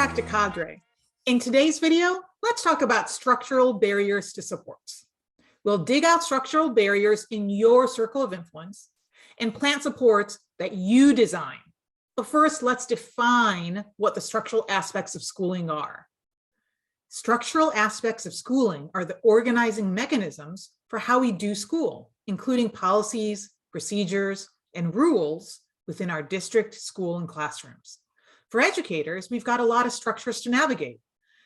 back to Cadre. In today's video, let's talk about structural barriers to supports. We'll dig out structural barriers in your circle of influence and plant supports that you design. But first, let's define what the structural aspects of schooling are. Structural aspects of schooling are the organizing mechanisms for how we do school, including policies, procedures, and rules within our district, school, and classrooms. For educators, we've got a lot of structures to navigate,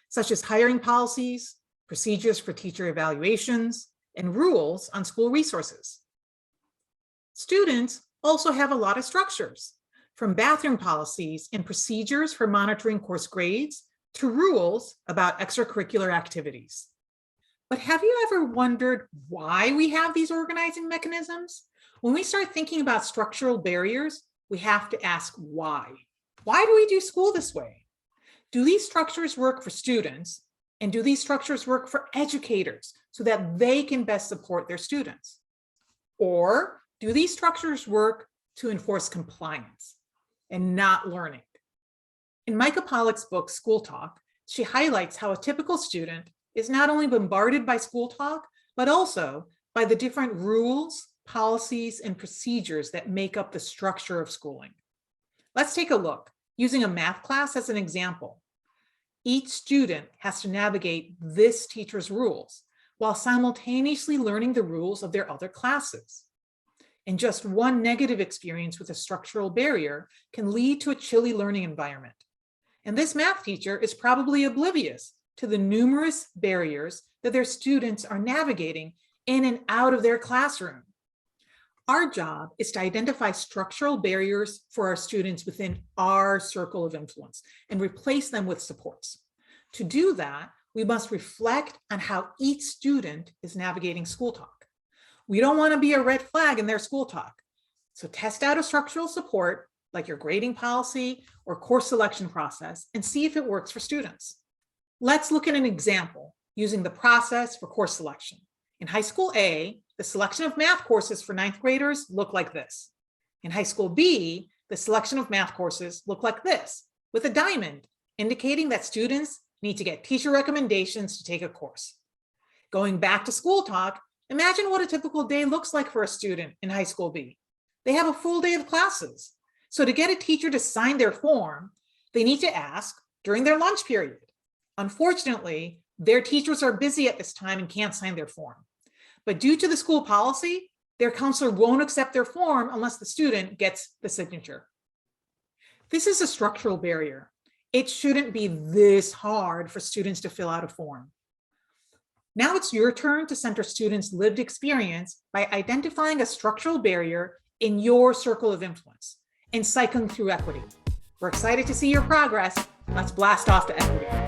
such as hiring policies, procedures for teacher evaluations, and rules on school resources. Students also have a lot of structures, from bathroom policies and procedures for monitoring course grades to rules about extracurricular activities. But have you ever wondered why we have these organizing mechanisms? When we start thinking about structural barriers, we have to ask why. Why do we do school this way? Do these structures work for students? And do these structures work for educators so that they can best support their students? Or do these structures work to enforce compliance and not learning? In Micah Pollock's book, School Talk, she highlights how a typical student is not only bombarded by school talk, but also by the different rules, policies, and procedures that make up the structure of schooling. Let's take a look, using a math class as an example. Each student has to navigate this teacher's rules while simultaneously learning the rules of their other classes. And just one negative experience with a structural barrier can lead to a chilly learning environment. And this math teacher is probably oblivious to the numerous barriers that their students are navigating in and out of their classroom. Our job is to identify structural barriers for our students within our circle of influence and replace them with supports. To do that, we must reflect on how each student is navigating school talk. We don't want to be a red flag in their school talk. So test out a structural support like your grading policy or course selection process and see if it works for students. Let's look at an example using the process for course selection. In high school A, the selection of math courses for ninth graders look like this. In high school B, the selection of math courses look like this, with a diamond, indicating that students need to get teacher recommendations to take a course. Going back to school talk, imagine what a typical day looks like for a student in high school B. They have a full day of classes. So to get a teacher to sign their form, they need to ask during their lunch period. Unfortunately, their teachers are busy at this time and can't sign their form. But due to the school policy, their counselor won't accept their form unless the student gets the signature. This is a structural barrier. It shouldn't be this hard for students to fill out a form. Now it's your turn to center students' lived experience by identifying a structural barrier in your circle of influence and cycling through equity. We're excited to see your progress. Let's blast off to equity.